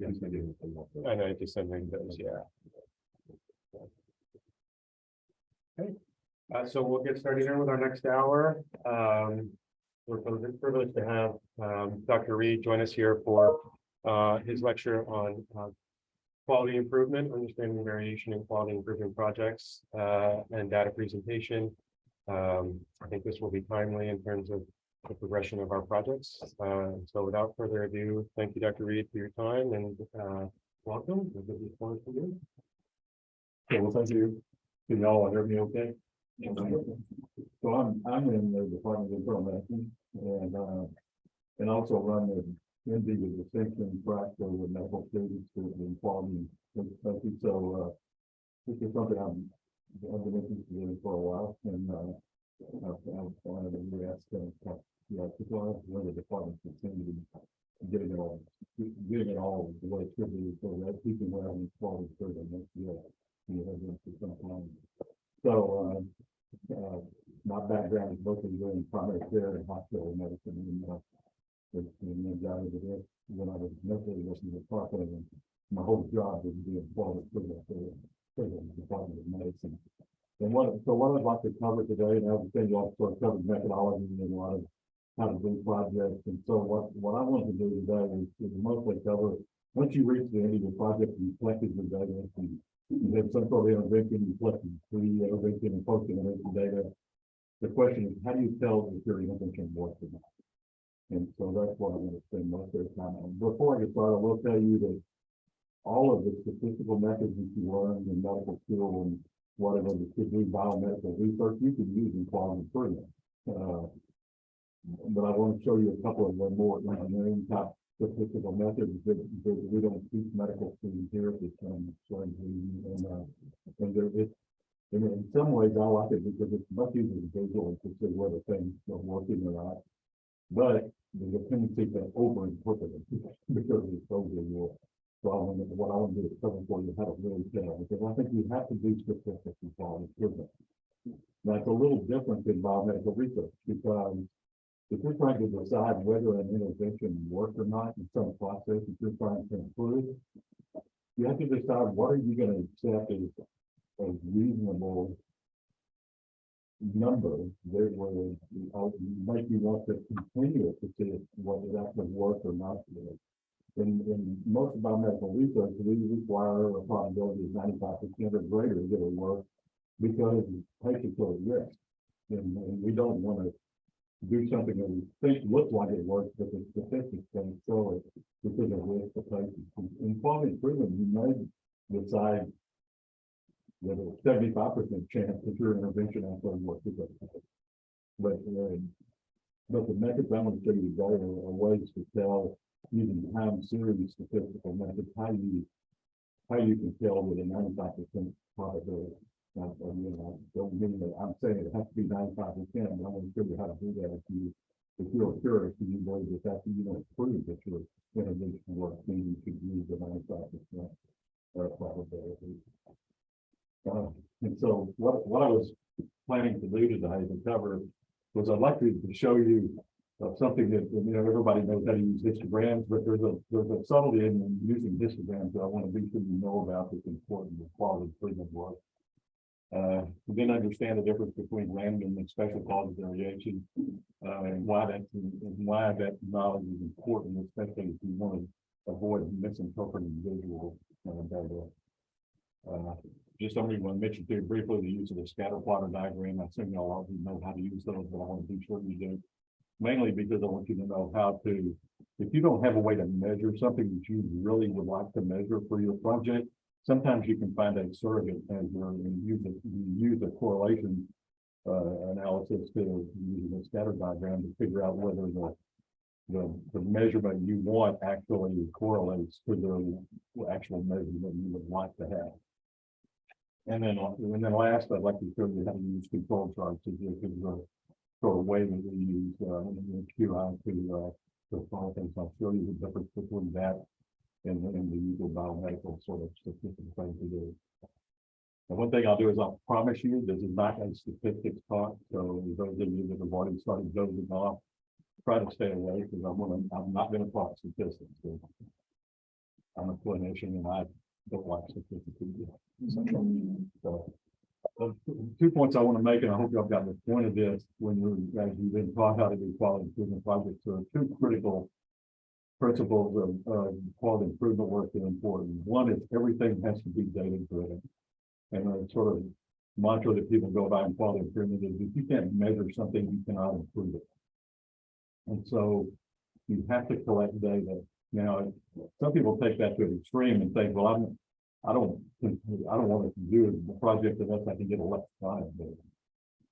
Yes, I do. I know December does, yeah. Okay, so we'll get started here with our next hour. We're privileged to have Dr. Reed join us here for his lecture on quality improvement, understanding variation in quality improvement projects, and data presentation. I think this will be timely in terms of the progression of our projects. So without further ado, thank you, Dr. Reed, for your time, and welcome. We'll give you the floor for you. Okay, well, thank you. Can y'all hear me okay? So I'm in the Department of Internal Medicine and also run the MD with distinction track with medical students in quality. So this is something I've been interested in for a while, and I've wanted to be asked one of the departments that seem to be getting it all the way it should be, so that people who have quality service next year. So my background is mostly doing primary care and hospital medicine, and when I was necessarily listening to Parkland, and my whole job was doing quality service for the Department of Medicine. And what I'd like to cover today, and I was saying you also covered methodology and a lot of how to do projects. And so what I want to do today is mostly cover, once you reach the end of your project, you collected your data, you have some sort of intervention, you collected pre-intervention and post-intervention data. The question is, how do you tell if your intervention works or not? And so that's what I'm going to spend most of the time on. Before I get started, I will tell you that all of the statistical methods that you learned in medical school and whatever that could do biomedical research, you can use in quality improvement. But I want to show you a couple of the more engineering type statistical methods that we don't teach medical students here at this time. And in some ways I like it because it's much easier to visual to see whether things are working or not. But there's a tendency to over-interpret it because it's so visual. So what I want to do is cover for you how to really tell, because I think you have to do statistics in quality improvement. Now, it's a little different than biomedical research, because if you're trying to decide whether an intervention works or not in some process, if you're trying to improve, you have to decide what are you going to accept as a reasonable number that will make you want to continue to see whether that would work or not. In most of our medical research, we require a probability of 95% or greater that it will work because patients are at risk. And we don't want to do something that we think looks like it works, but the statistics don't show it because of risk to patients. In quality improvement, you may decide that a 75% chance that your intervention actually works. But the methods I'm going to show you today are ways to tell, using time series statistical methods, how you can tell with a 95% probability. Don't mean that I'm saying it has to be 95%, but I'm going to show you how to do that if you're curious and you believe that after you don't prove that your intervention works, then you should use the 95% probability. And so what I was planning to do today to cover was I'd like to show you something that everybody knows how to use histograms, but there's a subtlety in using histograms that I want to be sure you know about that's important with quality improvement work. We then understand the difference between random and special cause variation, and why that knowledge is important, especially if you want to avoid misinterpreting visual data. Just something I want to mention to you briefly, the use of the scatter plotter diagram. I assume y'all already know how to use those, but I want to be sure you do. Mainly because I want you to know how to, if you don't have a way to measure something that you really would like to measure for your project, sometimes you can find a surrogate measure and use a correlation analysis to using a scatter diagram to figure out whether the measurement you want actually correlates to the actual measurement you would like to have. And then last, I'd like to show you how to use control charts. This is a sort of way that we use in QI to follow things. I'll show you the difference between that and the usual biomedical sort of statistical thing to do. And one thing I'll do is I'll promise you this is not a statistics talk. So those of you that have already started dozing off, try to stay away because I'm not going to talk statistics. I'm a clinician and I don't like statistics. So, 2 points I want to make, and I hope y'all got the point of this when you've been taught how to do quality improvement projects. There are two critical principles of quality improvement work that are important. One is everything has to be data driven. And a sort of mantra that people go by in quality improvement is if you can't measure something, you cannot improve it. And so you have to collect data. Now, some people take that to an extreme and think, well, I don't want to do the project unless I can get electronic data.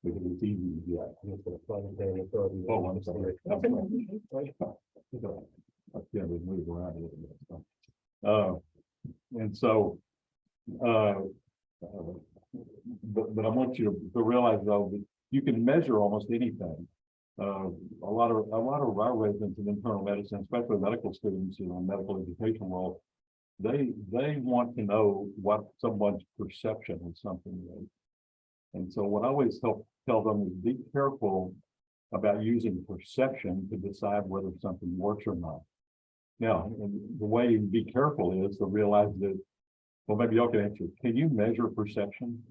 Because it's easy to get. Oh, I'm sorry. I can't really move around a little bit. And so, but I want you to realize though that you can measure almost anything. A lot of our residents in internal medicine, especially medical students, medical education world, they want to know what someone's perception of something is. And so what I always tell them is be careful about using perception to decide whether something works or not. Now, the way you be careful is to realize that, well, maybe y'all can answer, can you measure perception?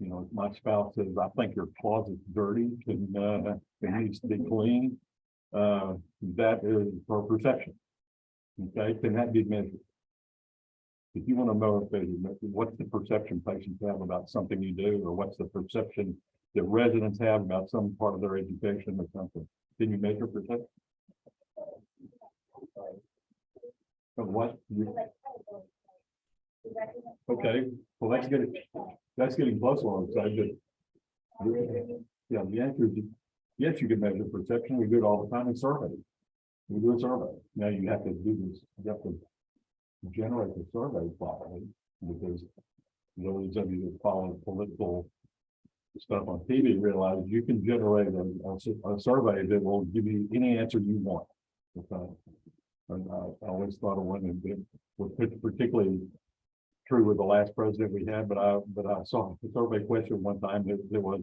If my spouse says, I think your closet's dirty, it needs to be clean, that is for perception. Okay, can that be measured? If you want to know what's the perception patients have about something you do, or what's the perception that residents have about some part of their education or something, can you measure perception? Of what? Okay, well, that's getting close on the side, but yeah, the answer is yes, you can measure perception. We do it all the time in surveys. We do a survey. Now you have to do this, you have to generate the survey properly, because those of you that follow political stuff on TV realize you can generate a survey that will give you any answer you want. Okay. And I always thought of one that was particularly true with the last president we had, but I saw a survey question one time that was,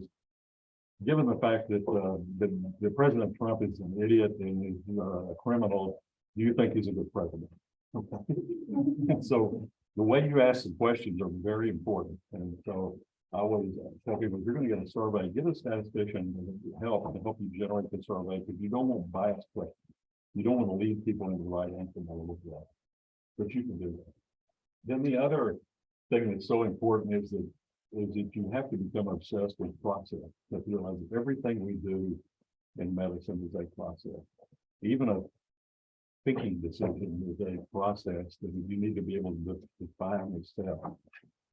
given the fact that President Trump is an idiot and is a criminal, do you think he's a good president? Okay. And so the way you ask the questions are very important. And so I always tell people, if you're going to get a survey, get a statistician to help you generate the survey, because you don't want biased questions. You don't want to lead people into the right answer, but you can do that. Then the other thing that's so important is that you have to become obsessed with process. That you realize that everything we do in medicine is a process. Even a thinking decision is a process that you need to be able to define the step.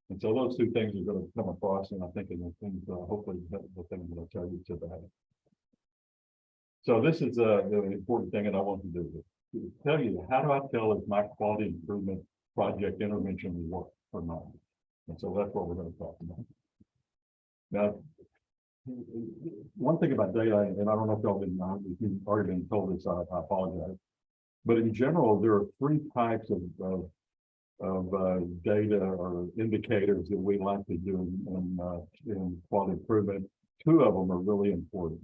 And so those two things are going to come across, and I think in the things, hopefully the thing I'm going to tell you today. So this is the important thing that I want to do. To tell you, how do I tell if my quality improvement project intervention will work or not? And so that's what we're going to talk about. Now, one thing about data, and I don't know if y'all didn't know, if you've already been told this, I apologize. But in general, there are three types of data or indicators that we like to do in quality improvement. Two of them are really important.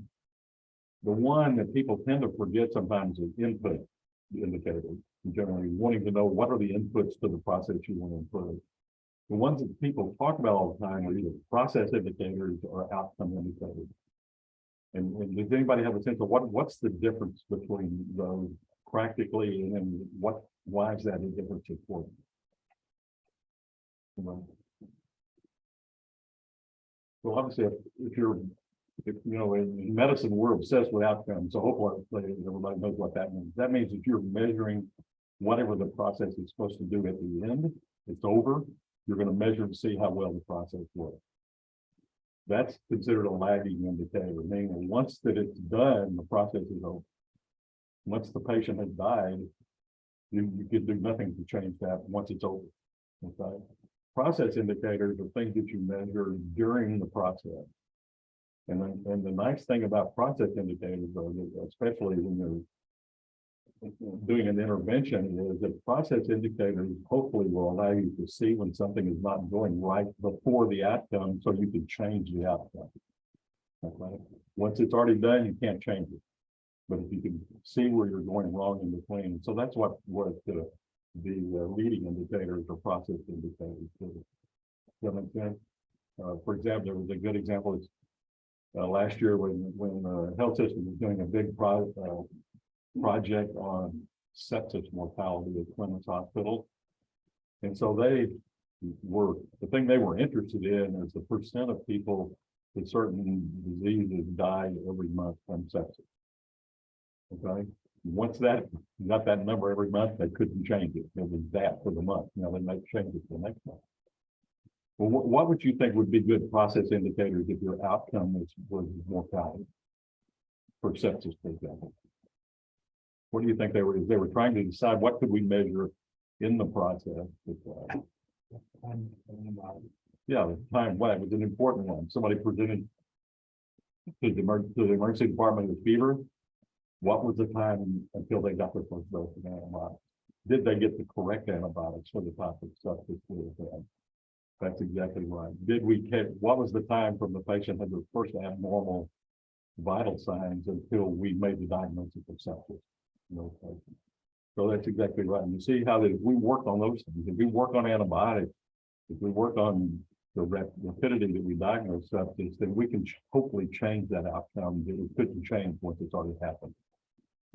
The one that people tend to forget sometimes is input indicators. Generally wanting to know what are the inputs to the process you want to improve. The ones that people talk about all the time are either process indicators or outcome indicators. And does anybody have a sense of what's the difference between those practically, and then why is that a difference important? Well, obviously, if in medicine, we're obsessed with outcomes. So hopefully everybody knows what that means. That means if you're measuring whatever the process is supposed to do at the end, it's over, you're going to measure and see how well the process works. That's considered a lagging indicator, meaning once that it's done, the process is over. Once the patient has died, you can do nothing to change that once it's over. Okay. Process indicators are things that you measure during the process. And the nice thing about process indicators, especially when you're doing an intervention, is that process indicators hopefully will allow you to see when something is not going right before the outcome, so you can change the outcome. Okay. Once it's already done, you can't change it. But if you can see where you're going wrong in between, so that's what leading indicators or process indicators. Does that make sense? For example, there was a good example is last year when the health system was doing a big project on sepsis mortality at Clemens Hospital. And so the thing they were interested in is the percent of people with certain diseases die every month from sepsis. Okay, once that got that number every month, they couldn't change it. It was that for the month. Now they might change it for the next month. Well, what would you think would be good process indicators if your outcome was mortality for sepsis, for example? What do you think they were trying to decide what could we measure in the process? Yeah, the time. What was an important one? Somebody presented to the emergency department with fever. What was the time until they got their first dose of antibiotics? Did they get the correct antibiotics for the type of stuff that they had? That's exactly right. What was the time from the patient had their first abnormal vital signs until we made the diagnosis of sepsis? So that's exactly right. And you see how that if we work on those things, if we work on antibiotics, if we work on the rapidity that we diagnose sepsis, then we can hopefully change that outcome that it couldn't change once it's already happened.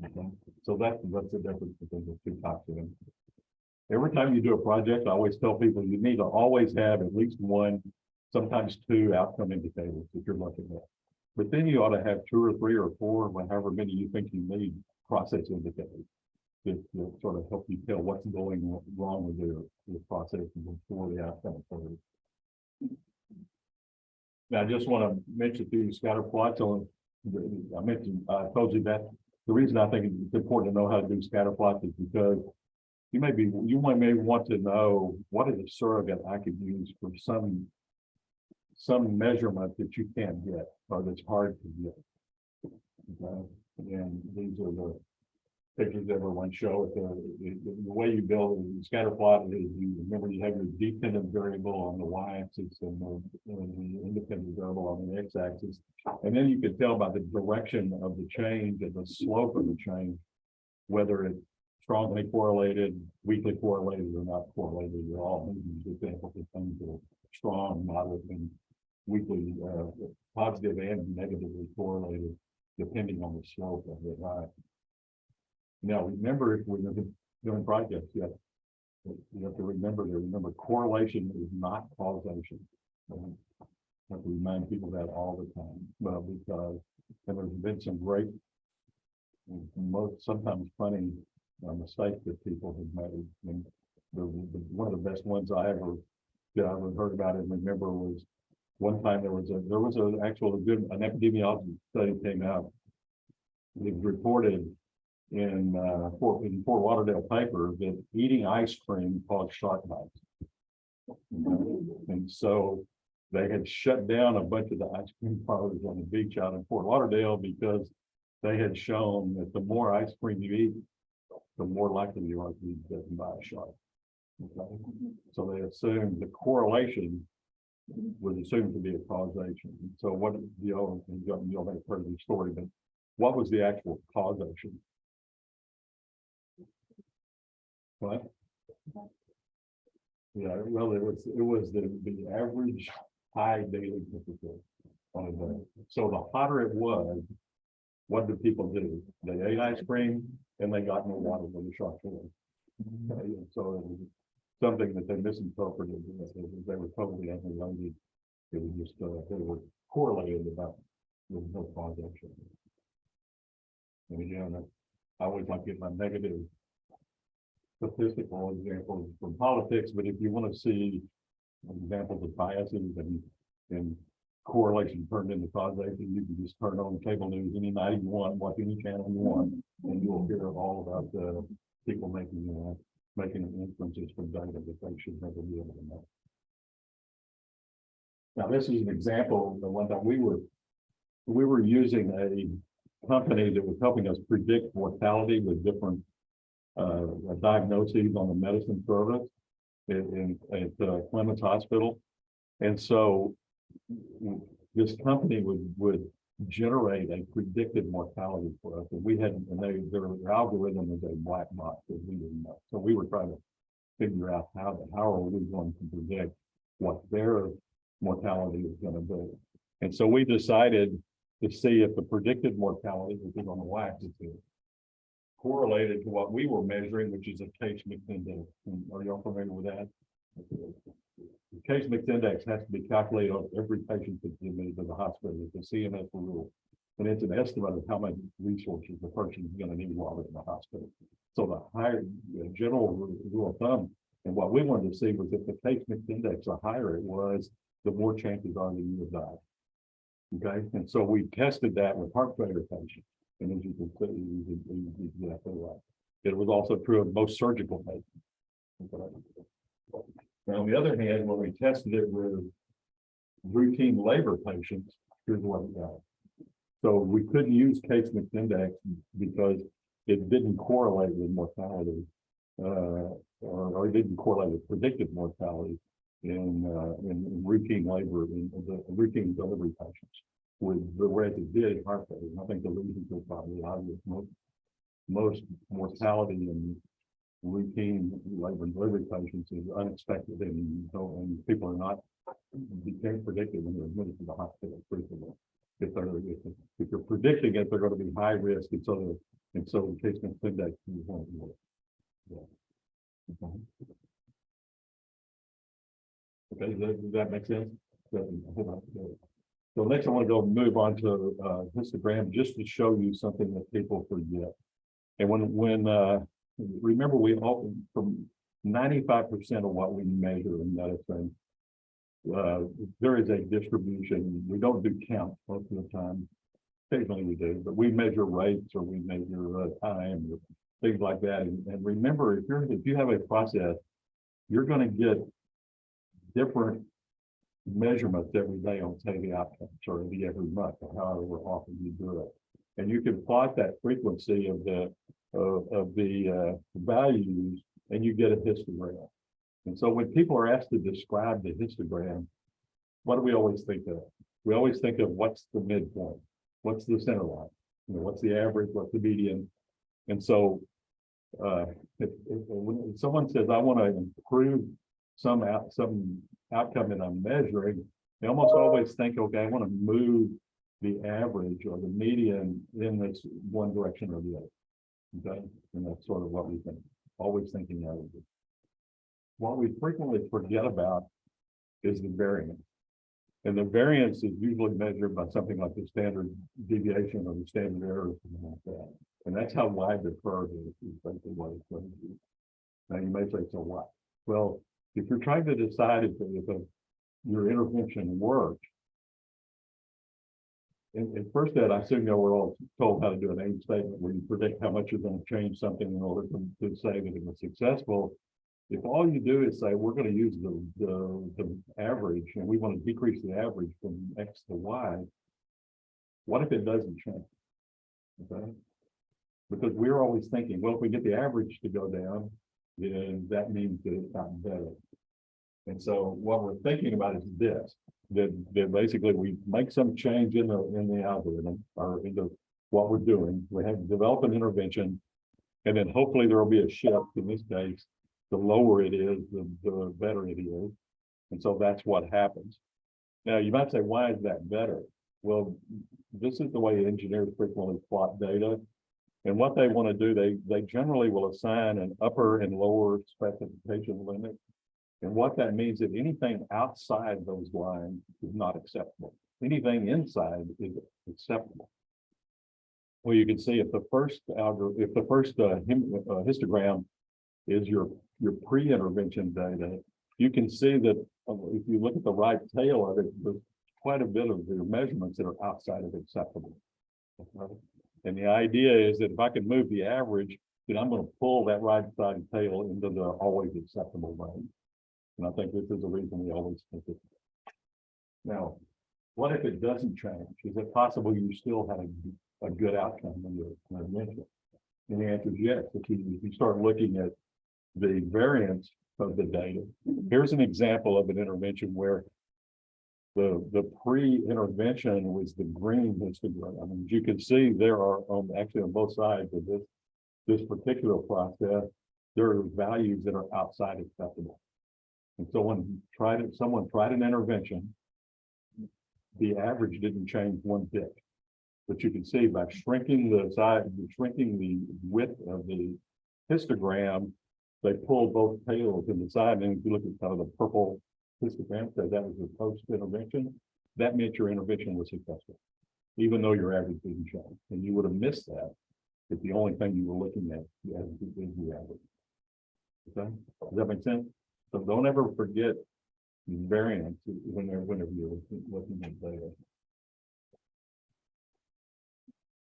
Okay? So that's the difference between the two types of them. Every time you do a project, I always tell people you need to always have at least one, sometimes two outcome indicators that you're looking at. But then you ought to have 2 or 3 or 4, however many you think you need, process indicators that sort of help you tell what's going wrong with your process before the outcome occurs. Now, I just want to mention to you scatter plots on. I told you that the reason I think it's important to know how to do scatter plots is because you may want to know what is a surrogate I could use for some measurement that you can't get or that's hard to get. Okay? And these are the pictures everyone show. The way you build a scatter plot is you have your dependent variable on the y-axis and the independent variable on the x-axis. And then you can tell by the direction of the change and the slope of the change, whether it's strongly correlated, weakly correlated, or not correlated at all. These examples of things that are strong, moderate, and weakly positive and negatively correlated, depending on the slope of it. Right. Now, remember, if we're doing projects, you have to remember correlation is not causation. I have to remind people that all the time. Well, because there's been some great, sometimes funny mistakes that people have made. And one of the best ones I ever heard about and remember was one time there was an epidemiology study came out. It was reported in Fort Lauderdale paper that eating ice cream caused shark bites. And so they had shut down a bunch of the ice cream parlors on the beach out in Fort Lauderdale because they had shown that the more ice cream you eat, the more likely you are to be bitten by a shark. Okay? So they assumed the correlation was assumed to be a causation. So what you'll have heard of the story, but what was the actual causation? What? Yeah, well, it was the average high daily temperature on a day. So the hotter it was, what did people do? They ate ice cream and they got in the water where the sharks were. Okay, and so it was something that they misinterpreted. They were totally unrelated. It was just they were correlated about there was no causation. And again, I always like to get my negative statistical examples from politics, but if you want to see examples of biases and correlation turned into causation, you can just turn on cable news any night you want, watch any channel you want, and you'll hear all about people making inferences from data that they should never be able to know. Now, this is an example of the one that we were using a company that was helping us predict mortality with different diagnoses on the medicine service at Clemens Hospital. And so this company would generate a predicted mortality for us. And we hadn't, and their algorithm is a black box that we didn't know. So we were trying to figure out how are we going to predict what their mortality is going to be. And so we decided to see if the predicted mortality, which is on the y-axis here, correlated to what we were measuring, which is a case mix index. Are y'all familiar with that? The case mix index has to be calculated on every patient that's admitted to the hospital. It's a CMS rule. And it's an estimate of how many resources the person is going to need while they're in the hospital. So the higher general rule of thumb, and what we wanted to see was if the case mix index, the higher it was, the more chances are that you will die. Okay, and so we tested that with heart failure patients. And as you can see, exactly right. It was also true of most surgical patients. Okay. Now, on the other hand, when we tested it with routine labor patients, here's what it got. So we couldn't use case mix index because it didn't correlate with mortality, or it didn't correlate with predicted mortality in routine labor, in the routine delivery patients. Whereas it did in heart failure. And I think the reason is probably obvious. Most mortality in routine labor and delivery patients is unexpected, and people are not, you can't predict it when they're admitted to the hospital frequently. If you're predicting it, they're going to be high risk, and so the case mix index is one of them. Okay, does that make sense? So next I want to go move on to histogram, just to show you something that people forget. And when remember, we often, from 95% of what we measure in medicine, there is a distribution. We don't do counts most of the time. Occasionally we do, but we measure rates, or we measure time, or things like that. And remember, if you have a process, you're going to get different measurements every day on, say, the outcomes, or every month, or however often you do it. And you can plot that frequency of the values, and you get a histogram. And so when people are asked to describe the histogram, what do we always think of? We always think of what's the midpoint, what's the center line, what's the average, what's the median. And so if someone says, I want to improve some outcome that I'm measuring, they almost always think, okay, I want to move the average or the median in this one direction or the other. Okay, and that's sort of what we think, always thinking averages. What we frequently forget about is the variance. And the variance is usually measured by something like the standard deviation or the standard error, or something like that. And that's how wide the curve is basically what it's going to be. Now you may say, so what? Well, if you're trying to decide if your intervention works, in first ed, I assume we're all told how to do an aim statement where you predict how much you're going to change something in order to say that it was successful. If all you do is say, we're going to use the average, and we want to decrease the average from X to Y, what if it doesn't change? Okay? Because we're always thinking, well, if we get the average to go down, then that means that it's gotten better. And so what we're thinking about is this, that basically we make some change in the algorithm, or into what we're doing. We have to develop an intervention, and then hopefully there will be a shift. In this case, the lower it is, the better it is. And so that's what happens. Now you might say, why is that better? Well, this is the way engineers frequently plot data. And what they want to do, they generally will assign an upper and lower specification limit. And what that means is anything outside those lines is not acceptable. Anything inside is acceptable. Well, you can see if the first histogram is your pre-intervention data, you can see that if you look at the right tail of it, there's quite a bit of your measurements that are outside of acceptable. Okay? And the idea is that if I can move the average, then I'm going to pull that right side tail into the always acceptable range. And I think this is the reason we always think it. Now, what if it doesn't change? Is it possible you still have a good outcome in your intervention? And the answer is yes. If you start looking at the variance of the data, here's an example of an intervention where the pre-intervention was the green histogram. I mean, as you can see, there are actually on both sides of this particular process, there are values that are outside acceptable. And so when someone tried an intervention, the average didn't change one bit. But you can see by shrinking the width of the histogram, they pulled both tails in the side. And if you look at kind of the purple histogram, so that was a post-intervention, that meant your intervention was successful, even though your average didn't change. And you would have missed that if the only thing you were looking at is the average. Okay, does that make sense? So don't ever forget variance whenever you're looking at data.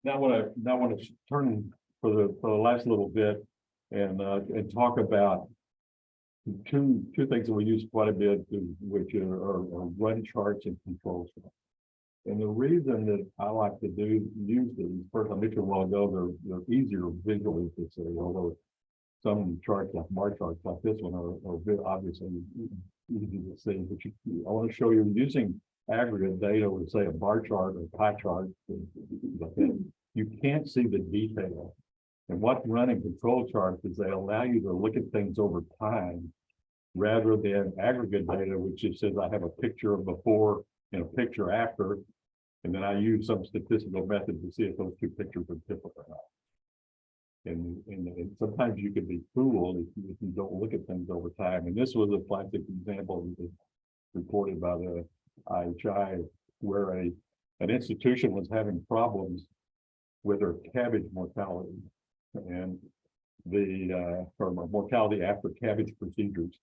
Now I want to turn for the last little bit and talk about two things that we use quite a bit, which are run charts and control charts. And the reason that I like to use these, first I mentioned a while ago, they're easier visually to see, although some charts like bar charts like this one are obviously easy to see. But I want to show you using aggregate data with, say, a bar chart or pie chart. You can't see the detail. And what running control charts is, they allow you to look at things over time rather than aggregate data, which just says I have a picture of before and a picture after, and then I use some statistical method to see if those two pictures are different or not. And sometimes you can be fooled if you don't look at things over time. And this was a classic example that was reported by the IHI, where an institution was having problems with their cabbage mortality and or mortality after cabbage procedures.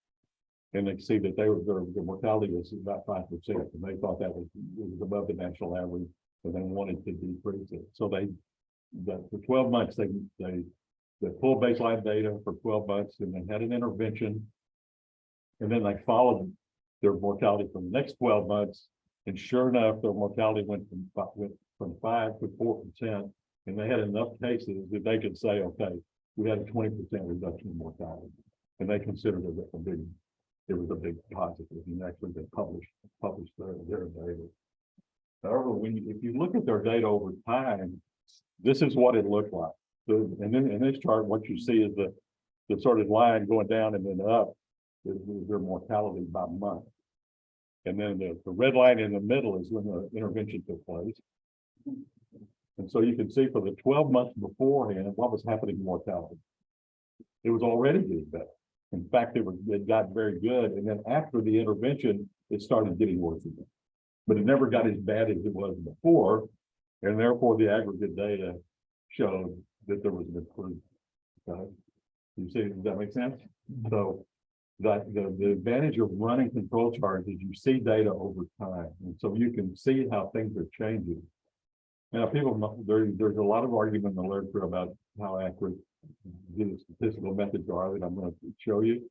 And they see that the mortality was about 5%, and they thought that was above the national average, and they wanted to decrease it. So for 12 months, they pulled baseline data for 12 months, and they had an intervention, and then they followed their mortality for the next 12 months, and sure enough, their mortality went from 5 to 4%, and they had enough cases that they could say, okay, we had a 20% reduction in mortality, and they considered it was a big positive, and actually they published their data. However, if you look at their data over time, this is what it looked like. So, and then in this chart, what you see is the sort of line going down and then up is their mortality by month. And then the red line in the middle is when the intervention took place. And so you can see for the 12 months beforehand, what was happening in mortality. It was already getting better. In fact, it got very good. And then after the intervention, it started getting worse again. But it never got as bad as it was before. And therefore, the aggregate data showed that there was an improvement. Okay? You see, does that make sense? So the advantage of running control charts is you see data over time. And so you can see how things are changing. Now, there's a lot of argument in the literature about how accurate the statistical methods are that I'm going to show you,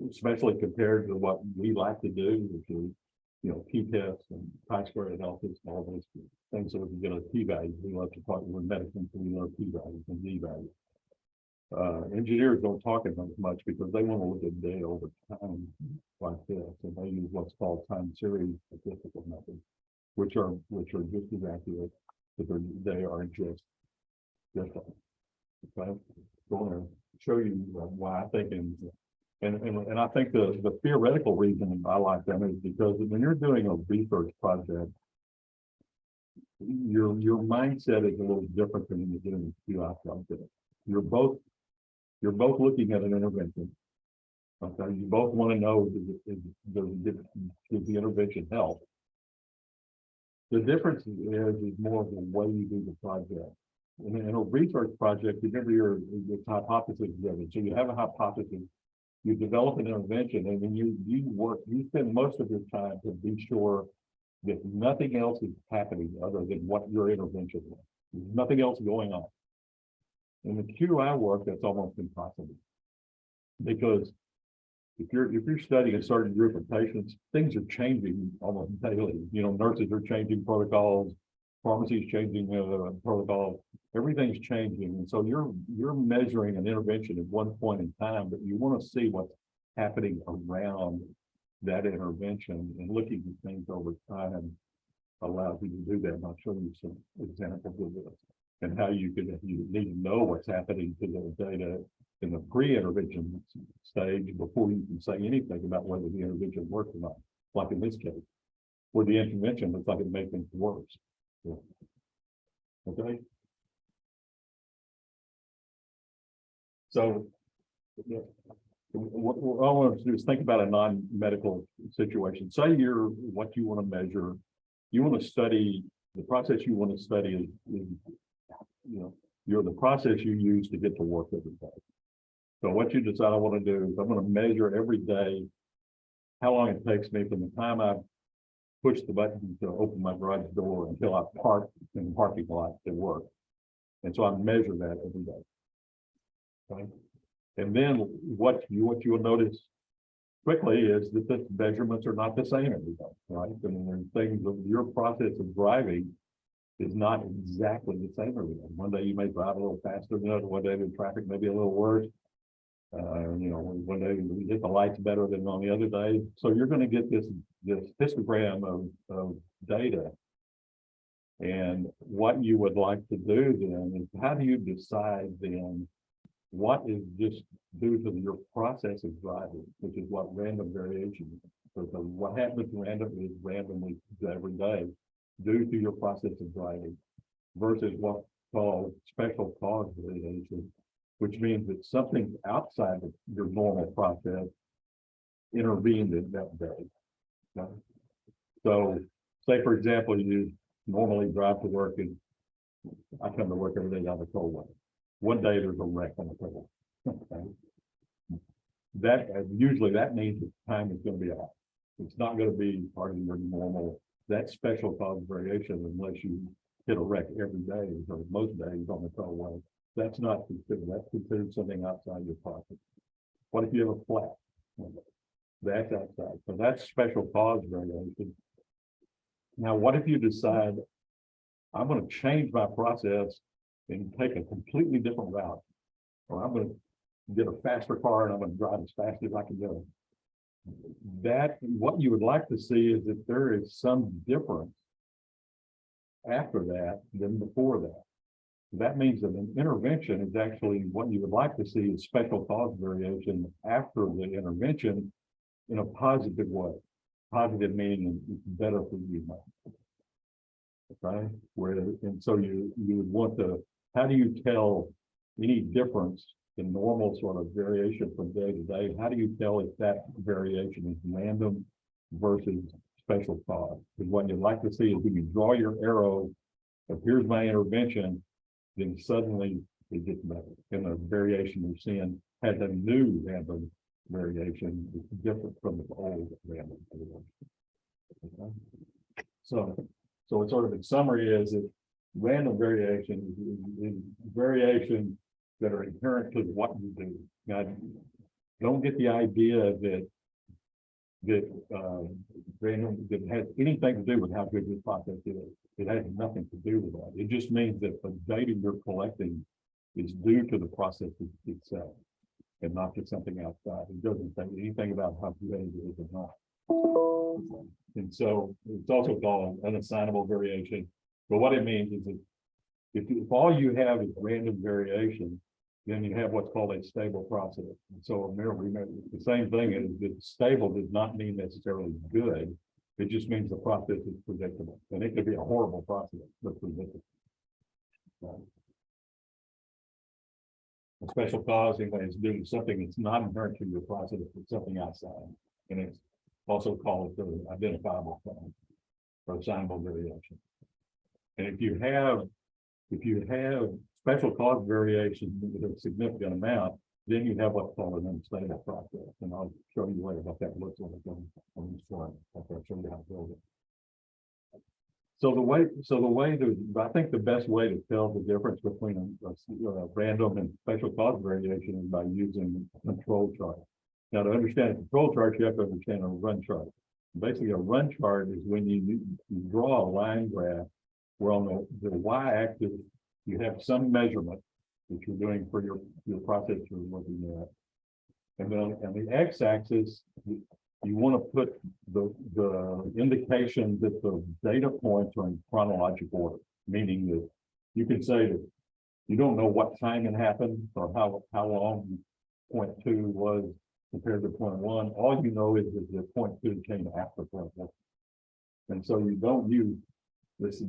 especially compared to what we like to do, which is, p-tests and chi-square analysis and all those things, so we can get a p-value. We love to talk with medicine, so we learn p-values and z-values. Engineers don't talk as much because they want to look at data over time like this, and they use what's called time series statistical methods, which are just as accurate, but they are just different. Okay, so I'm going to show you why I think, and I think the theoretical reason I like them is because when you're doing a research project, your mindset is a little different than when you're doing a QI project. You're both looking at an intervention. Okay, you both want to know does the intervention help? The difference is more of the way you do the project. In a research project, you never your hypothesis driven. So you have a hypothesis, you develop an intervention, and then you spend most of your time to be sure that nothing else is happening other than what your intervention was. There's nothing else going on. In the QI work, that's almost impossible. Because if you're studying a certain group of patients, things are changing almost daily. Nurses are changing protocols, pharmacies changing protocols, everything's changing. And so you're measuring an intervention at one point in time, but you want to see what's happening around that intervention, and looking at things over time allows you to do that. And I'll show you some examples of this and how you need to know what's happening to the data in the pre-intervention stage before you can say anything about whether the intervention worked or not. Like in this case, where the intervention looks like it made things worse. Yeah. Okay. So, yeah, what I want to do is think about a non-medical situation. Say you're what you want to measure. You want to study the process you want to study is you're the process you use to get to work every day. So what you decide I want to do is I'm going to measure every day how long it takes me from the time I push the button to open my garage door until I park in the parking lot to work. And so I measure that every day. Okay. And then what you will notice quickly is that the measurements are not the same every day, right? I mean, there's things of your process of driving is not exactly the same every day. One day you may drive a little faster than another. One day the traffic may be a little worse. One day you hit the lights better than on the other day. So you're going to get this histogram of data. And what you would like to do then is how do you decide then what is just due to your process of driving, which is what random variation is. So what happens randomly is randomly every day due to your process of driving versus what's called special cause variation, which means that something outside of your normal process intervened in that day. Okay? So say, for example, you normally drive to work and I come to work every day on the cold weather. One day there's a wreck on the cold. Okay. That usually that means the time is going to be off. It's not going to be part of your normal, that special cause variation unless you hit a wreck every day or most days on the cold weather. That's not considered, that's considered something outside your process. What if you have a flat? That's outside. So that's special cause variation. Now, what if you decide I'm going to change my process and take a completely different route, or I'm going to get a faster car and I'm going to drive as fast as I can go? That what you would like to see is that there is some difference after that than before that. That means that an intervention is actually what you would like to see is special cause variation after the intervention in a positive way. Positive meaning it's better for you. Okay. And so you would want to, how do you tell any difference in normal sort of variation from day to day? How do you tell if that variation is random versus special cause? Because what you'd like to see is when you draw your arrow, if here's my intervention, then suddenly it gets better. And the variation you're seeing has a new random variation. It's different from the old random variation. Okay. So it's sort of in summary is that random variation is variation that are inherent to what you do. Now, don't get the idea random that has anything to do with how good this process is. It has nothing to do with that. It just means that the data you're collecting is due to the process itself and not to something outside. It doesn't say anything about how good it is or not. And so it's also called unassignable variation. But what it means is that if all you have is random variation, then you have what's called a stable process. And so remember the same thing is that stable does not mean necessarily good. It just means the process is predictable. And it could be a horrible process, but predictable. A special cause anyway is doing something that's not inherent to your process, but something outside. And it's also called the identifiable cause or assignable variation. And if you have special cause variation with a significant amount, then you have what's called an unstable process. And I'll show you later what that looks like on this slide. I'll show you how to build it. I think the best way to tell the difference between a random and special cause variation is by using a control chart. Now, to understand a control chart, you have to understand a run chart. Basically, a run chart is when you draw a line graph where on the y-axis you have some measurement that you're doing for your process you're looking at. And then on the x-axis, you want to put the indication that the data points are in chronological order, meaning that you can say that you don't know what time it happened or how long 0.2 was compared to 0.1. All you know is that the 0.2 came after 0.1. And so you don't use this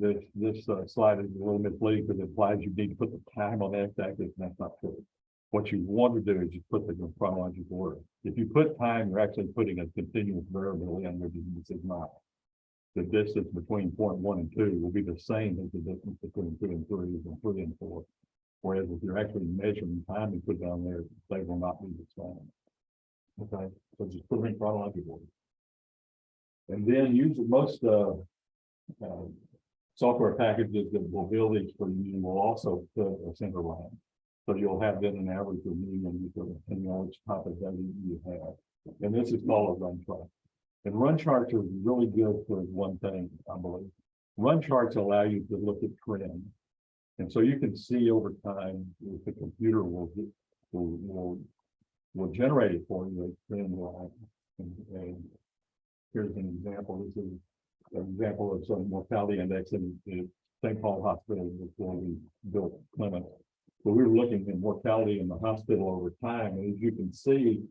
slide is a little misleading because it implies you need to put the time on the x-axis, and that's not true. What you want to do is just put the chronological order. If you put time, you're actually putting a continuous variable in, which this is not. The distance between 0.1 and 2 will be the same as the distance between 2 and 3 and 3 and 4. Whereas if you're actually measuring time and put down there, they will not be the same. Okay, so just put them in chronological order. And then use most software packages that will build these for you will also put a center line. So you'll have then an average or median depending on which type of data you have. And this is called a run chart. And run charts are really good for one thing, I believe. Run charts allow you to look at trends. And so you can see over time if the computer will generate it for you a trend line. And here's an example. This is an example of some mortality index in St. Paul Hospital before we built Clement. But we were looking at mortality in the hospital over time, and as you can see,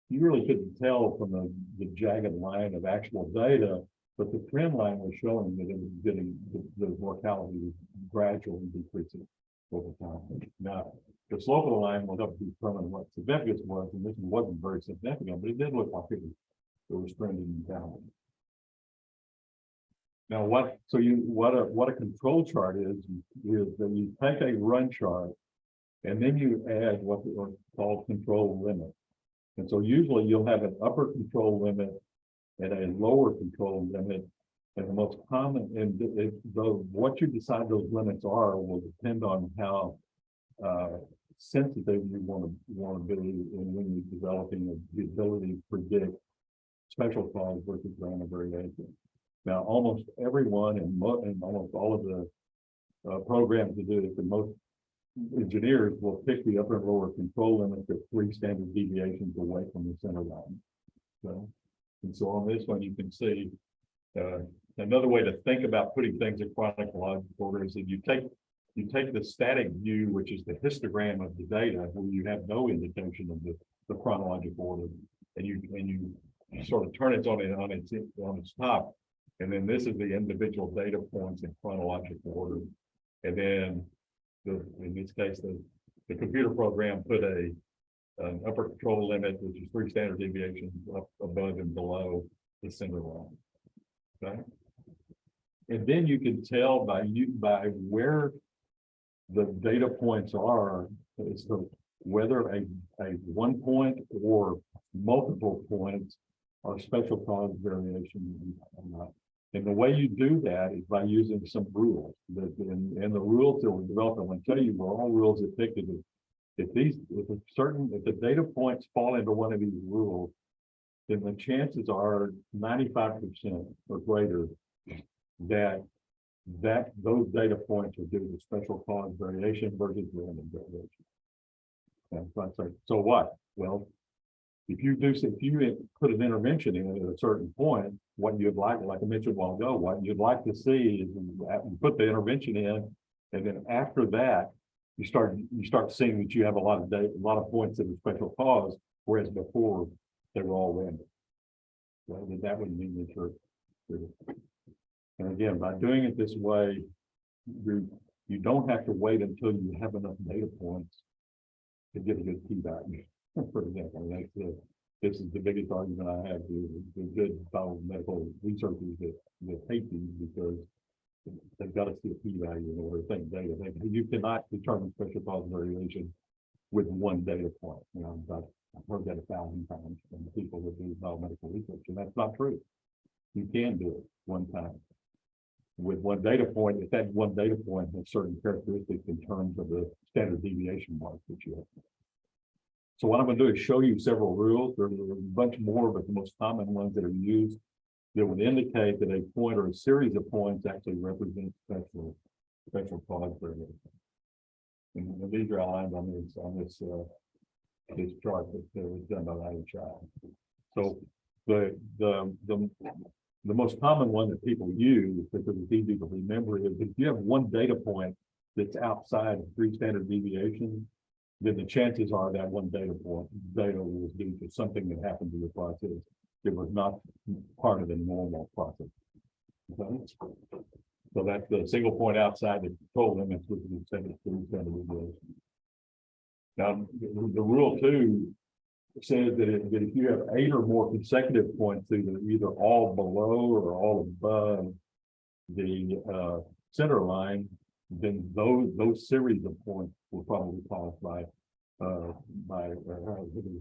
you really couldn't tell from the jagged line of actual data, but the trend line was showing that it was getting the mortality was gradually decreasing over time. Now, the slope of the line will help determine what significance was, and this wasn't very significant, but it did look like it was trending down. Now, what a control chart is that you take a run chart and then you add what are called control limits. And so usually you'll have an upper control limit and a lower control limit. And the most common, and what you decide those limits are will depend on how sensitive you want to be when you're developing the ability to predict special cause versus random variation. Now, almost everyone and almost all of the programs that do this, and most engineers will pick the upper and lower control limits of 3 standard deviations away from the center line. And so on this one, you can see another way to think about putting things in chronological order is that you take the static view, which is the histogram of the data, where you have no indication of the chronological order, and you sort of turn it on its top. And then this is the individual data points in chronological order. And then in this case, the computer program put an upper control limit, which is 3 standard deviations up above and below the center line. Okay. And then you can tell by where the data points are as to whether a 1 point or multiple points are special cause variation or not. And the way you do that is by using some rules. And the rules that were developed, I'm going to tell you, were all rules that dictate if the data points fall into one of these rules, then the chances are 95% or greater that those data points are due to special cause variation versus random variation. And so what? Well, if you put an intervention in at a certain point, what you'd like I mentioned a while ago, what you'd like to see is you put the intervention in, and then after that, you start seeing that you have a lot of points that are special cause, whereas before they were all random. Well, that would mean that you're and again, by doing it this way, you don't have to wait until you have enough data points to get a good p-value. For example, this is the biggest argument I have with the good biomedical researchers that hate these because they've got to see a p-value in order to think data. You cannot determine special cause variation with one data point. I've heard that 1,000 times from the people that do biomedical research, and that's not true. You can do it one time with one data point. If that one data point has certain characteristics in terms of the standard deviation mark that you have. So what I'm going to do is show you several rules. There are a bunch more, but the most common ones that are used that would indicate that a point or a series of points actually represents special cause variation. And these are outlined on this chart that was done by IHI. So the most common one that people use, because it's easy to remember, is if you have one data point that's outside of 3 standard deviations, then the chances are that one data was due to something that happened to your process. It was not part of the normal process. Okay? So that's the single point outside the control limits, which is the now, the rule 2 says that if you have 8 or more consecutive points, either all below or all above the center line, then those series of points will probably caused by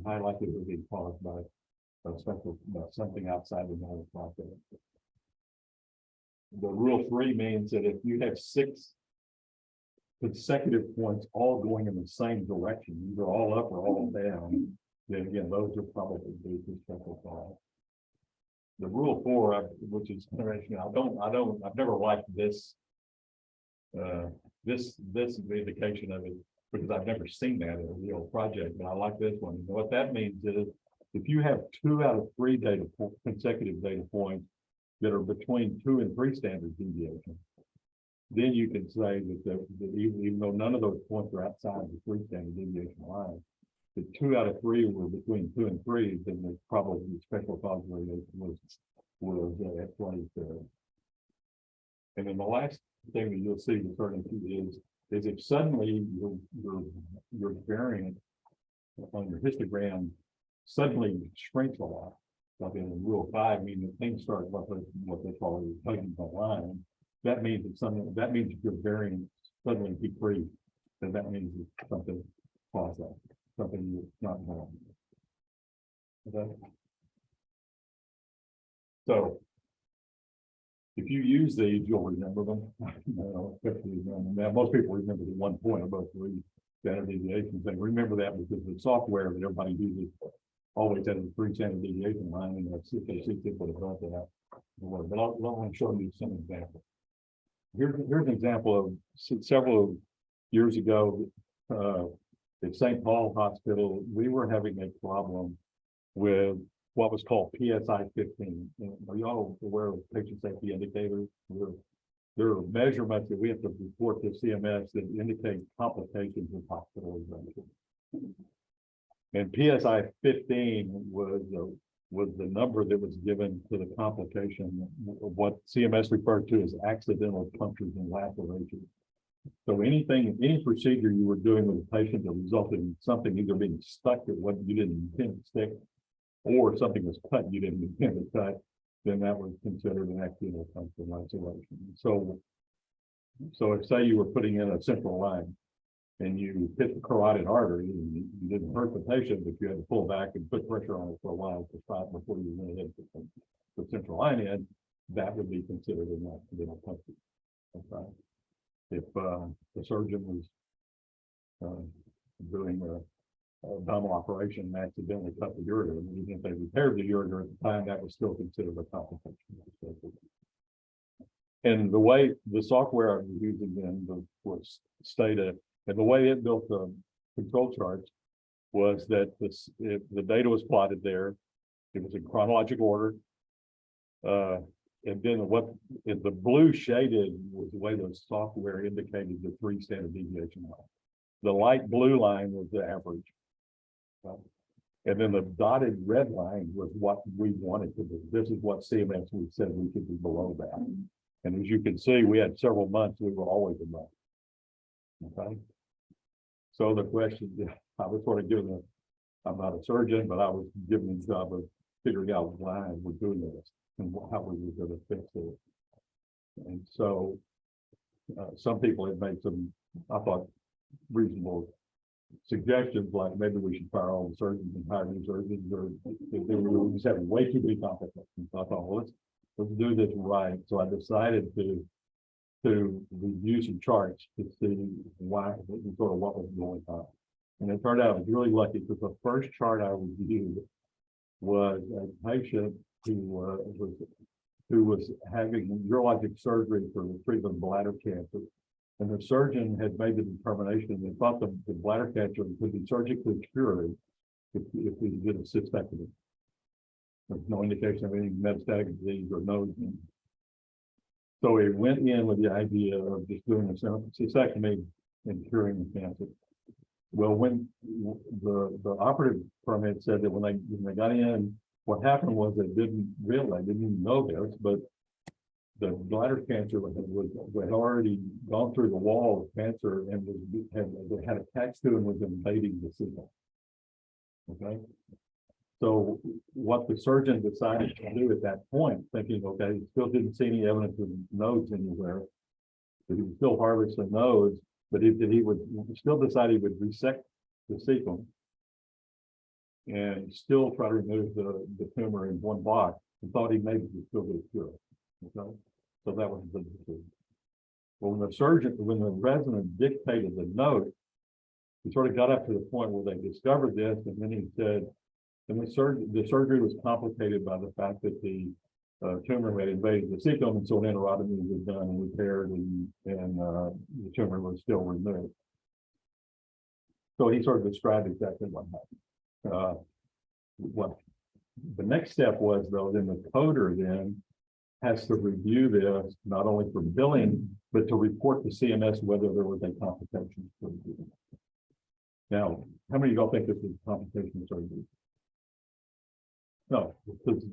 high likelihood of being caused by something outside the normal process. The rule 3 means that if you have 6 consecutive points all going in the same direction, either all up or all down, then again, those are probably due to special cause. The rule 4, which is interesting, I've never liked this indication of it because I've never seen that in a real project, but I like this one. And what that means is if you have 2 out of 3 consecutive data points that are between 2 and 3 standard deviations, then you can say that even though none of those points are outside the 3 standard deviation line, the 2 out of 3 were between 2 and 3, then there's probably special cause variation was at play there. And then the last thing that you'll see referring to is if suddenly your variant on your histogram suddenly shrinks a lot, like in rule 5, meaning that things start what they call tugging the line. That means that your variance suddenly decreased, and that means it's something caused that, something that's not normal. Okay. So if you use these, you'll remember them. Now, most people remember the 1 point above 3 standard deviations. They remember that because the software that everybody uses always has a 3 standard deviation line, and that's if they see people that don't that. But I'll want to show you some examples. Here's an example of several years ago at St. Paul Hospital. We were having a problem with what was called PSI 15. Are you all aware of patient safety indicators? There are measurements that we have to report to CMS that indicate complications of hospitalization. And PSI 15 was the number that was given to the complication of what CMS referred to as accidental punctures and lacerations. So any procedure you were doing with a patient that resulted in something either being stuck at what you didn't intend to stick, or something was cut you didn't intend to cut, then that was considered an accidental puncture and laceration. So if say you were putting in a central line and you hit the carotid artery and you didn't hurt the patient, but you had to pull back and put pressure on it for a while to stop before you went ahead and put the central line in, that would be considered an accidental puncture. Okay. If the surgeon was doing a abdominal operation and accidentally cut the ureter, and even if they repaired the ureter at the time, that was still considered a complication. And the way the software I was using then was stated, and the way it built the control charts was that if the data was plotted there, it was in chronological order. And then the blue shaded was the way the software indicated the 3 standard deviation line. The light blue line was the average. And then the dotted red line was what we wanted to do. This is what CMS we said we could be below that. And as you can see, we had several months we were always above. Okay. So the question, I was sort of given I'm not a surgeon, but I was given the job of figuring out why we're doing this and how we were going to fix it. And so some people have made some, I thought, reasonable suggestions, like maybe we should fire all the surgeons and hire new surgeons, or they were just having way too many complications. So I thought, well, let's do this right. So I decided to review some charts to see why, sort of what was going on. And it turned out I was really lucky because the first chart I reviewed was a patient who was having urologic surgery for the treatment of bladder cancer. And the surgeon had made the determination and thought the bladder cancer could be surgically cured if we did a cystectomy. There's no indication of any metastatic disease or no. So he went in with the idea of just doing a cystectomy and curing the cancer. Well, when the operative permit said that when they got in, what happened was they didn't realize, they didn't know this, but the bladder cancer had already gone through the wall of cancer and had attached to and was invading the signal. Okay. So what the surgeon decided to do at that point, thinking, okay, he still didn't see any evidence of nodes anywhere, but he was still harvesting nodes, but he would still decide he would resect the cecum and still try to remove the tumor in one block and thought he maybe could still get a cure. Okay. So that was the decision. Well, when the resident dictated the note, he sort of got up to the point where they discovered this, and then he said, and the surgery was complicated by the fact that the tumor had invaded the cecum, and so an enterotomy was done and repaired, and the tumor was still removed. So he sort of described exactly what happened. What the next step was, though, then the coder then has to review this, not only for billing, but to report to CMS whether there was a complication surgery. Now, how many of y'all think this is a complication surgery? No, because,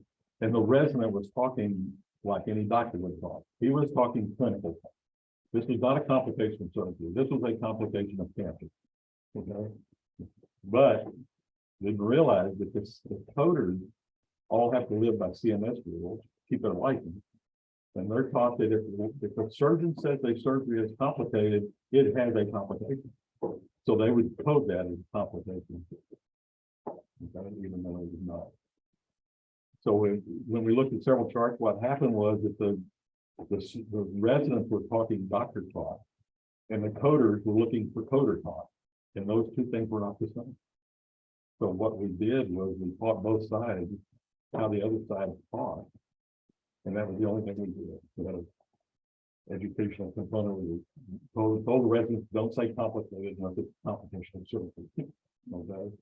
and the resident was talking like any doctor would talk. He was talking clinical. This was not a complication of surgery. This was a complication of cancer. Okay. But didn't realize that the coders all have to live by CMS rules, keep their license. And they're taught that if a surgeon says a surgery is complicated, it has a complication. So they would code that as complication. Okay, even though it was not. So when we looked at several charts, what happened was that the residents were talking doctor talk, and the coders were looking for coder talk, and those two things were not the same. So what we did was we taught both sides how the other side taught, and that was the only thing we did. We had an educational component. We told the residents, don't say complicated unless it's complication of surgery. Okay.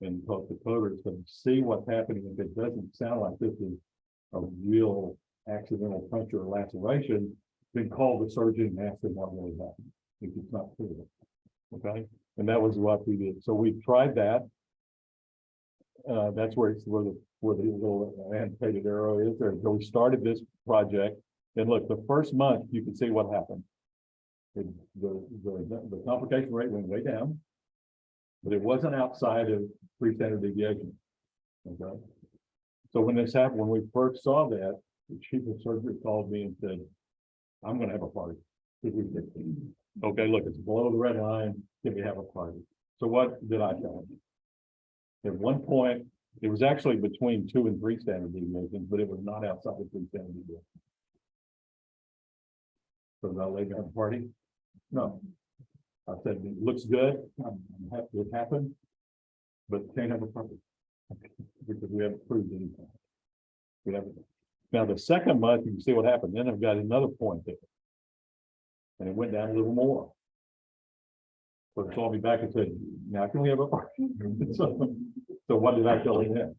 And taught the coders to see what's happening. If it doesn't sound like this is a real accidental puncture or laceration, then call the surgeon and ask them what really happened if it's not clear. Okay. And that was what we did. So we tried that. That's where the little annotated arrow is there. So we started this project, and look, the first month you can see what happened. The complication rate went way down, but it wasn't outside of standard deviation. Okay. So when this happened, when we first saw that, the chief of surgery called me and said, "I'm going to have a party." Okay, look, it's below the red line. Can we have a party? So what did I tell him? At one point, it was actually between 2 and 3 standard deviations, but it was not outside of 3 standard deviations. So did I lay down a party? No. I said, it looks good. I'm happy it happened, but can't have a party because we haven't proved anything. We haven't. Now, the second month, you can see what happened. Then I've got another point there, and it went down a little more. So they called me back and said, "Now can we have a party?" So what did I tell him then?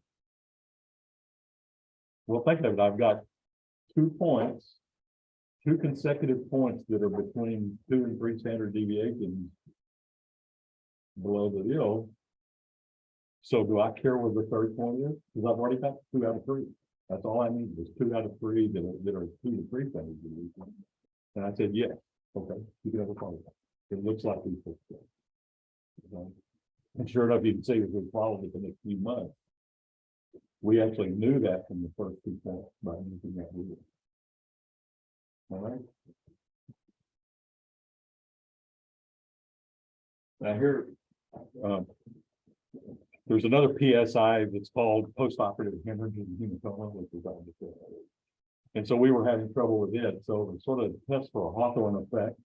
Well, think of it. I've got 2 points. 2 consecutive points that are between 2 and 3 standard deviations below the deal. So do I care what the third point is? Because I've already got 2 out of 3. That's all I need is 2 out of 3 that are 2 to 3 standard deviations. And I said, yes, okay, you can have a party. It looks like we fixed it. Okay. And sure enough, you can see as we followed it the next few months, we actually knew that from the first 2 points by using that rule. All right. Now here, there's another PSI that's called postoperative hemorrhage and hematoma, which is on the. And so we were having trouble with it. So it's sort of a test for a Hawthorne effect.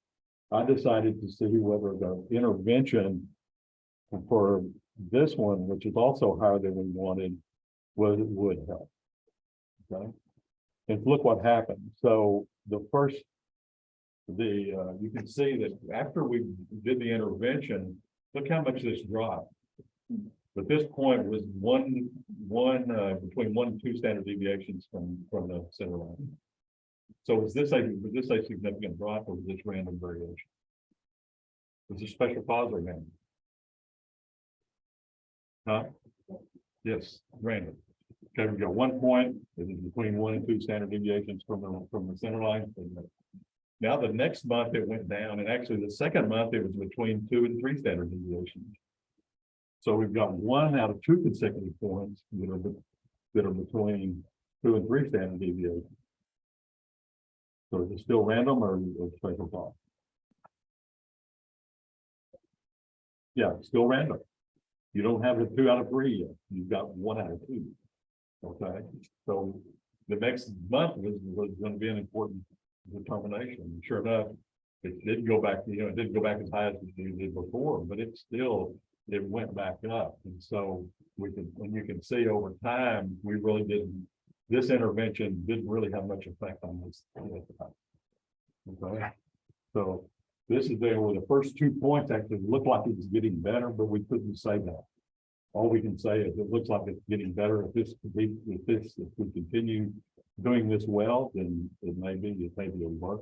I decided to see whether the intervention for this one, which is also higher than we wanted, would help. Okay. And look what happened. So the first, you can see that after we did the intervention, look how much this dropped. But this point was between 1 and 2 standard deviations from the center line. So was this a significant drop, or was this random variation? Was this special cause or random? Huh? Yes, random. Okay, we got 1 point, it is between 1 and 2 standard deviations from the center line. Now, the next month it went down, and actually the second month it was between 2 and 3 standard deviations. So we've got 1 out of 2 consecutive points that are between 2 and 3 standard deviations. So is it still random or special cause? Yeah, it's still random. You don't have a 2 out of 3 yet. You've got 1 out of 2. Okay, so the next month was going to be an important determination. Sure enough, it didn't go back. It didn't go back as high as it did before, but it went back up. And so and you can see over time, we really didn't. This intervention didn't really have much effect on this. Okay, so this is where the first 2 points actually looked like it was getting better, but we couldn't say that. All we can say is it looks like it's getting better. If we continue doing this well, then it may be a work.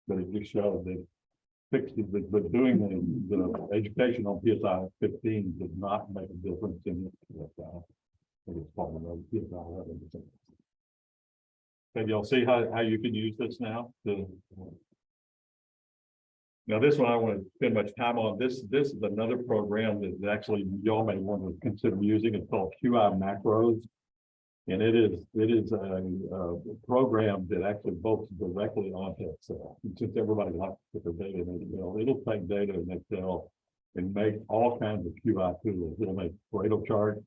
But it just showed that but doing the education on PSI 15 did not make a difference in it. It's part of the PSI 11. Okay, y'all see how you can use this now? Now, this one I want to spend much time on. This is another program that actually y'all may want to consider using. It's called QI Macros. And it is a program that actually bolts directly onto Excel. Since everybody likes to put their data in Excel, it'll take data in Excel and make all kinds of QI tools. It'll make Pareto charts,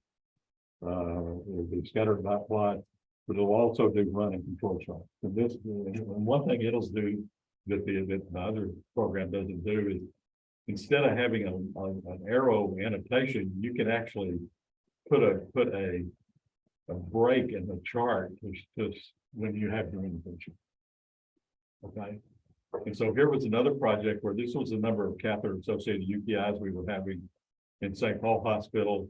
it'll do scattered dot plots, but it'll also do run and control charts. And one thing it'll do that the other program doesn't do is instead of having an arrow annotation, you can actually put a break in the chart just when you have your intervention. Okay. And so here was another project where this was the number of catheter associated UTIs we were having in St. Paul Hospital,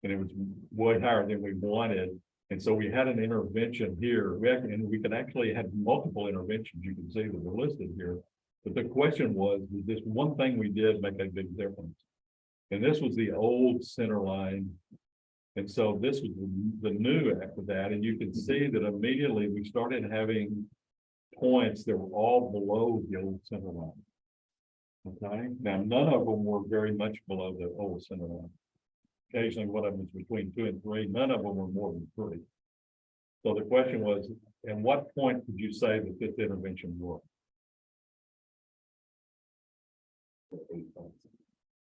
and it was way higher than we wanted. And so we had an intervention here. We could actually have multiple interventions. You can see that they're listed here. But the question was, did this one thing we did make a big difference? And this was the old center line. And so this was the new after that. And you can see that immediately we started having points that were all below the old center line. Okay. Now, none of them were very much below the old center line. Occasionally, one of them was between 2 and 3. None of them were more than 3. So the question was, at what point would you say that this intervention worked?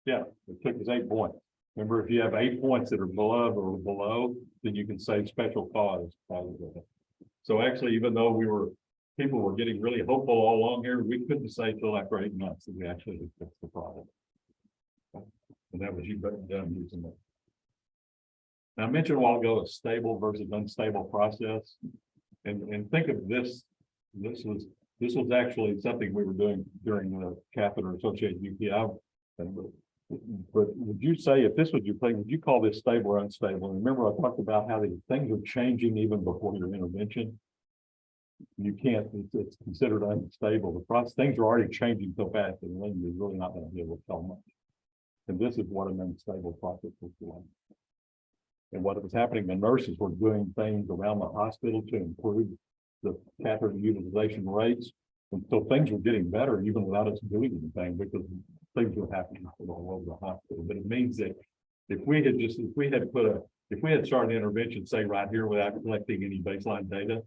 Yeah, it took us 8 points. Remember, if you have 8 points that are below, then you can say special cause. So actually, even though people were getting really hopeful all along here, we couldn't say till after 8 months that we actually fixed the problem. And that was you done using it. Now, I mentioned a while ago a stable versus unstable process. And think of this. This was actually something we were doing during the catheter associated UTI. But would you say, if this was your thing, would you call this stable or unstable? And remember, I talked about how these things are changing even before your intervention. You can't, it's considered unstable. The process, things are already changing so fast that you're really not going to be able to tell much. And this is what an unstable process was like. And what was happening, the nurses were doing things around the hospital to improve the catheter utilization rates. And so things were getting better even without us doing anything, because things were happening all over the hospital. But it means that if we had started intervention, say right here, without collecting any baseline data,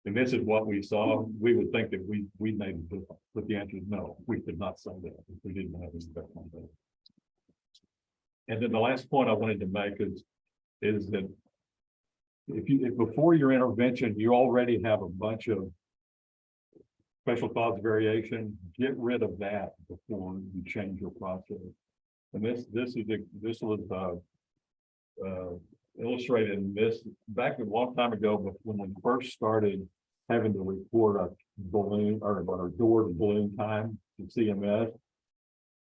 and this is what we saw, we would think that we made a difference. But the answer is no, we could not say that if we didn't have any baseline data. And then the last point I wanted to make is that if before your intervention, you already have a bunch of special cause variation, get rid of that before you change your process. And this was illustrated in this back a long time ago, when we first started having to report a balloon or door to balloon time to CMS.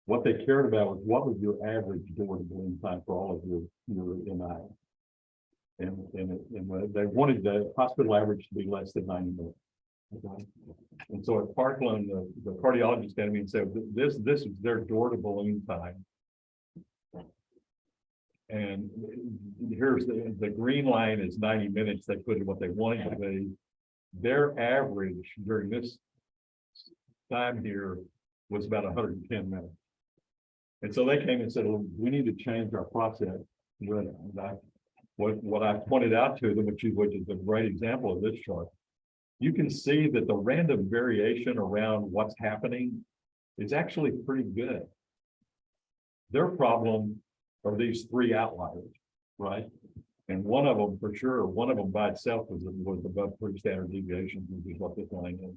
What they cared about was what was your average door to balloon time for all of your MI. And they wanted the hospital average to be less than 90 minutes. Okay. And so at Parkland, the cardiologist came to me and said, this is their door to balloon time. And here's the green line is 90 minutes. They put in what they wanted to be. Their average during this time here was about 110 minutes. And so they came and said, well, we need to change our process. What I pointed out to them, which is a great example of this chart, you can see that the random variation around what's happening is actually pretty good. Their problem are these three outliers, right? And one of them, for sure, one of them by itself was above 3 standard deviations, which is what this line is.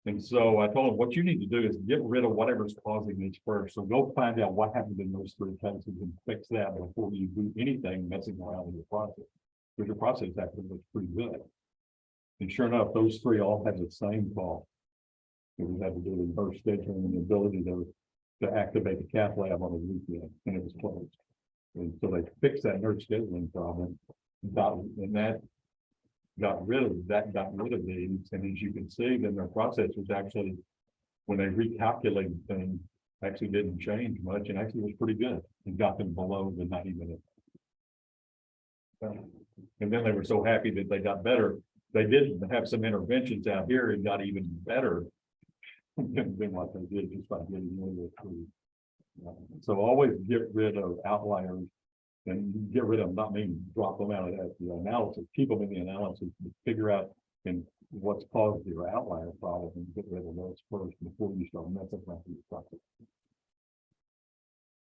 And so I told them, what you need to do is get rid of whatever's causing these first. So go find out what happened in those 3 cases and fix that before you do anything messing around with your process. Because your process actually looks pretty good. And sure enough, those 3 all have the same fault. We had to do the reverse scheduling and the ability to activate the cath lab on a weekend, and it was closed. And so they fixed that nurse scheduling problem, and that got rid of these. And as you can see, then their process was actually, when they recalculated things, actually didn't change much and actually was pretty good and got them below the 90 minutes. And then they were so happy that they got better. They did have some interventions out here and got even better than what they did just by getting rid of food. So always get rid of outliers and get rid of them, not mean drop them out of the analysis, keep them in the analysis, figure out what's caused your outlier problem and get rid of those first before you start messing around with your process.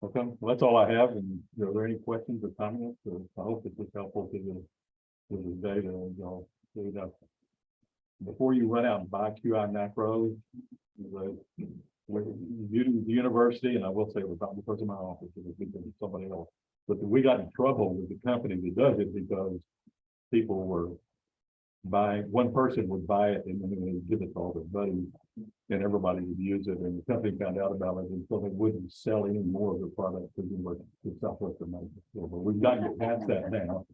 Okay, well, that's all I have. And are there any questions or comments? Or I hope this was helpful to the data. Y'all, before you run out and buy QI macros, with the university, and I will say it was not because of my office, it was because of somebody else. But we got in trouble with the company that does it because people were buying, one person would buy it and then they would give it to all their buddies and everybody would use it, and the company found out about it, and so they wouldn't sell any more of the product to the Southwestern Medical School. But we've got to get past that now.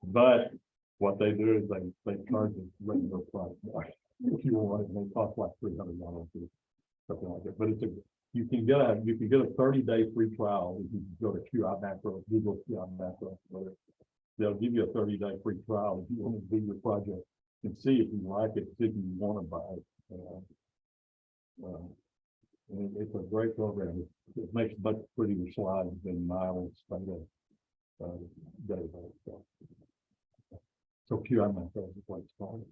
But what they do is they charge a regular price. If you want it, they cost like $300 or something like that. But it's you can get a 30-day free trial if you go to QI Macro, Google QI Macro. They'll give you a 30-day free trial if you want to do your project and see if you like it, see if you want to buy it. And it's a great program. It makes much prettier slides than Miles database. So QI Macro is what it's called.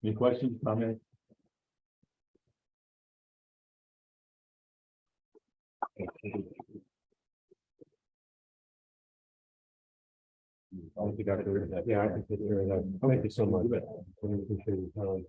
Any questions, comments? I think I agree with that. Yeah, I can take care of that. Thank you so much. I really appreciate your time.